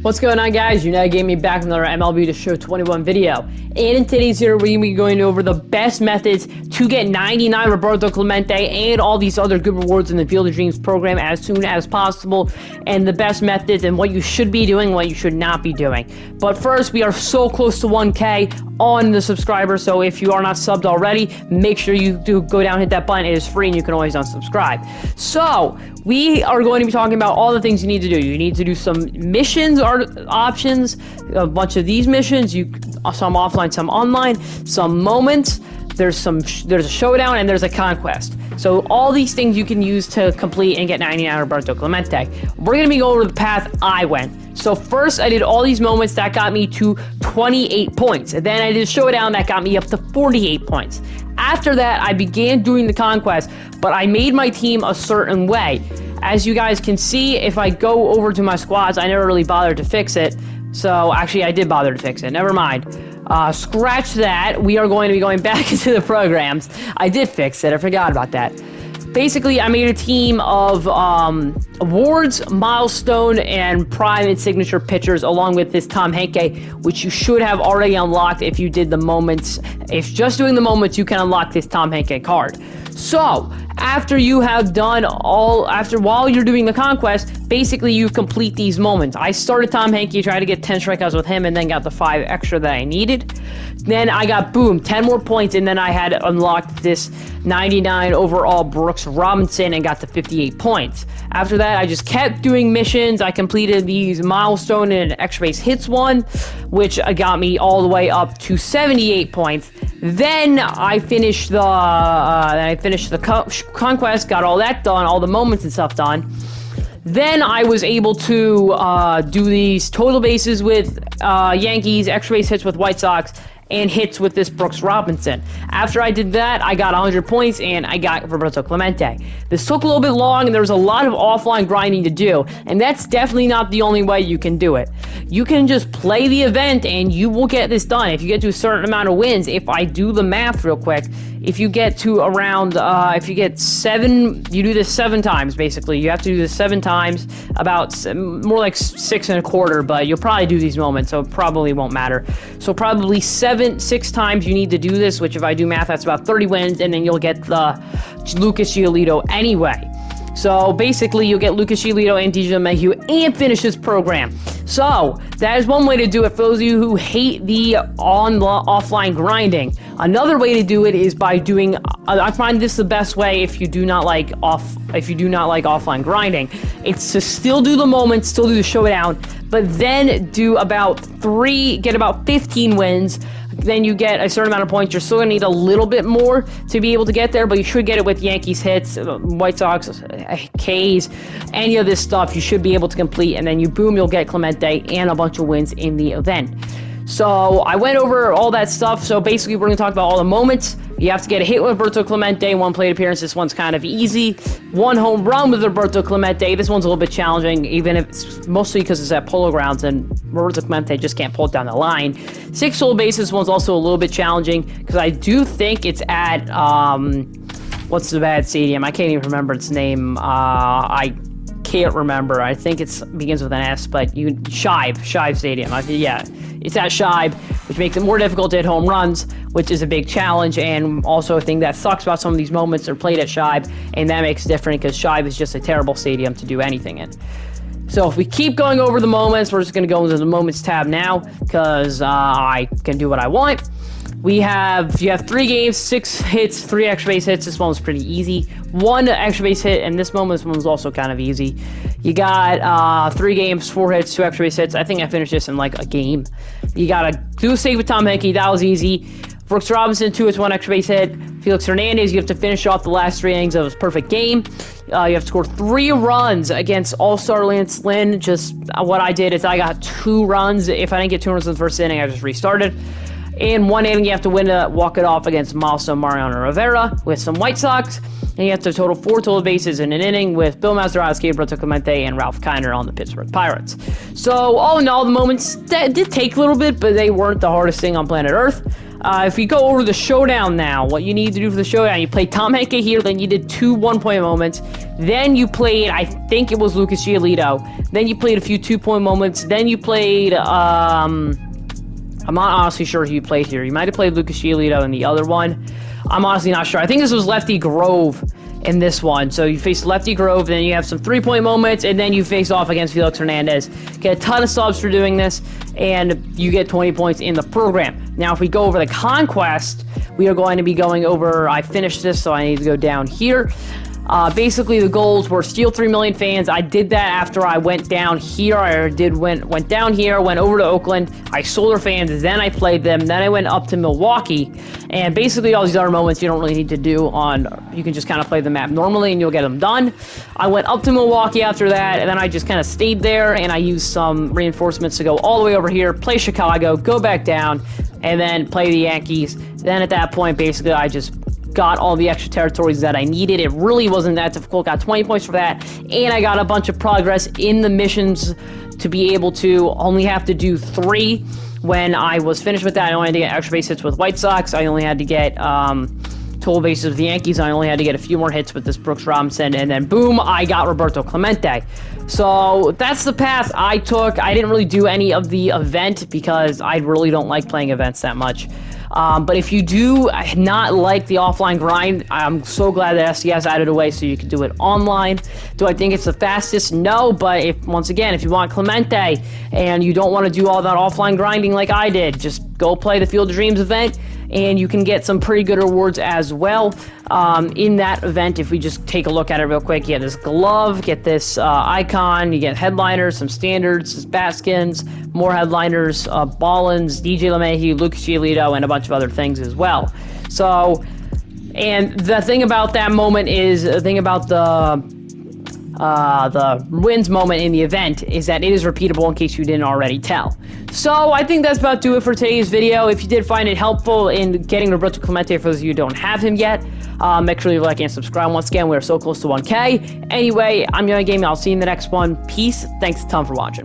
What's going on, guys? United gave me back another MLB The Show 21 video. And in today's video, we're going to be going over the best methods to get 99 Roberto Clemente and all these other good rewards in the Field of Dreams program as soon as possible, and the best methods and what you should be doing, what you should not be doing. But first, we are so close to 1K on the subscribers, so if you are not subbed already, make sure you do go down and hit that button. It is free and you can always unsubscribe. So we are going to be talking about all the things you need to do. You need to do some missions or options, a bunch of these missions, some offline, some online, some moments. There's a showdown and there's a conquest. So all these things you can use to complete and get 99 Roberto Clemente. We're going to be going over the path I went. So first I did all these moments that got me to 28 points. And then I did a showdown that got me up to 48 points. After that, I began doing the conquest, but I made my team a certain way. As you guys can see, if I go over to my squads, I never really bothered to fix it. So actually I did bother to fix it. Never mind. Scratch that. We are going to be going back into the programs. I did fix it. I forgot about that. Basically, I made a team of awards, milestone, and prime and signature pitchers, along with this Tom Henke, which you should have already unlocked if you did the moments. If just doing the moments, you can unlock this Tom Henke card. So after you have done while you're doing the conquest, basically you complete these moments. I started Tom Henke, tried to get 10 strikeouts with him, and then got the 5 extra that I needed. Then I got, boom, 10 more points, and then I had unlocked this 99 overall Brooks Robinson and got to 58 points. After that, I just kept doing missions. I completed these milestone and extra base hits one, which got me all the way up to 78 points. Then I finished the conquest, got all that done, all the moments and stuff done. Then I was able to do these total bases with Yankees, extra base hits with White Sox, and hits with this Brooks Robinson. After I did that, I got 100 points and I got Roberto Clemente. This took a little bit long and there was a lot of offline grinding to do, and that's definitely not the only way you can do it. You can just play the event and you will get this done. If you get to a certain amount of wins, if I do the math real quick, if you get to around, if you get 7, you do this 7 times, basically. You have to do this 7 times, about more like 6 1/4, but you'll probably do these moments, so it probably won't matter. So probably 6 times you need to do this, which if I do math, that's about 30 wins, and then you'll get the Lucas Giolito anyway. So basically, you'll get Lucas Giolito and DJ Mayhew and finish this program. So that is one way to do it for those of you who hate the offline grinding. Another way to do it is by doing. I find this the best way if you do not like offline grinding. It's to still do the moments, still do the showdown, but then do get about 15 wins. Then you get a certain amount of points. You're still going to need a little bit more to be able to get there, but you should get it with Yankees hits, White Sox, K's, any of this stuff you should be able to complete, and then you'll get Clemente and a bunch of wins in the event. So I went over all that stuff. So basically we're going to talk about all the moments. You have to get a hit with Roberto Clemente, 1 plate appearance. This one's kind of easy. 1 home run with Roberto Clemente. This one's a little bit challenging, even if it's mostly because it's at Polo Grounds and Roberto Clemente just can't pull it down the line. 6 total bases. This one's also a little bit challenging because I do think it's at, what's the bad stadium? I can't even remember its name. I can't remember. I think it begins with an S, but Shibe Stadium. Yeah, it's at Shibe, which makes it more difficult to hit home runs, which is a big challenge, and also a thing that sucks about some of these moments. They're played at Shibe, and that makes it different because Shibe is just a terrible stadium to do anything in. So if we keep going over the moments, we're just going to go into the moments tab now because I can do what I want. You have 3 games, 6 hits, 3 extra base hits. This one was pretty easy. 1 extra base hit, and this one was also kind of easy. You got 3 games, 4 hits, 2 extra base hits. I think I finished this in like a game. You got to do a save with Tom Henke. That was easy. Brooks Robinson, 2 hits, 1 extra base hit. Felix Hernandez, you have to finish off the last 3 innings of his perfect game. You have to score 3 runs against All-Star Lance Lynn. Just what I did is I got 2 runs. If I didn't get 2 runs in the first inning, I just restarted. In 1 inning, you have to walk it off against Milestone Mariano Rivera with some White Sox. And you have to total 4 total bases in an inning with Bill Mazeroski, Roberto Clemente, and Ralph Kiner on the Pittsburgh Pirates. So all in all, the moments did take a little bit, but they weren't the hardest thing on planet Earth. If we go over the showdown now, what you need to do for the showdown, you play Tom Henke here, then you did 2 1-point moments, then you played, I think it was Lucas Giolito, then you played a few 2-point moments, then you played, I'm not honestly sure who you played here. You might have played Lucas Giolito in the other one. I'm honestly not sure. I think this was Lefty Grove in this one. So you face Lefty Grove, then you have some 3-point moments, and then you face off against Felix Hernandez. Get a ton of subs for doing this, and you get 20 points in the program. Now, if we go over the conquest, we are going to be going over, I finished this, so I need to go down here. Basically, the goals were steal 3 million fans. I did that after I went down here. Went down here, went over to Oakland. I sold their fans, then I played them. Then I went up to Milwaukee. And basically, all these other moments you don't really need to do on. You can just kind of play the map normally, and you'll get them done. I went up to Milwaukee after that, and then I just kind of stayed there, and I used some reinforcements to go all the way over here, play Chicago, go back down, and then play the Yankees. Then at that point, basically, I just got all the extra territories that I needed. It really wasn't that difficult. Got 20 points for that, and I got a bunch of progress in the missions to be able to only have to do 3. When I was finished with that, I only had to get extra base hits with White Sox. I only had to get total bases with the Yankees. I only had to get a few more hits with this Brooks Robinson, and then boom, I got Roberto Clemente. So that's the path I took. I didn't really do any of the event because I really don't like playing events that much. But if you do not like the offline grind, I'm so glad that SCS added a way so you can do it online. Do I think it's the fastest? No, but once again, if you want Clemente and you don't want to do all that offline grinding like I did, just go play the Field of Dreams event, and you can get some pretty good rewards as well in that event. If we just take a look at it real quick, you get this glove, get this icon, you get headliners, some standards, bat skins, more headliners, Ballins, DJ LeMahieu, Lucas Giolito, and a bunch of other things as well. So, and the thing about that moment is, the thing about the wins moment in the event is that it is repeatable, in case you didn't already tell. So I think that's about do it for today's video. If you did find it helpful in getting Roberto Clemente, for those of you who don't have him yet, make sure you like and subscribe. Once again, we are so close to 1K. Anyway, I'm Young Gaming. I'll see you in the next one. Peace. Thanks a ton for watching.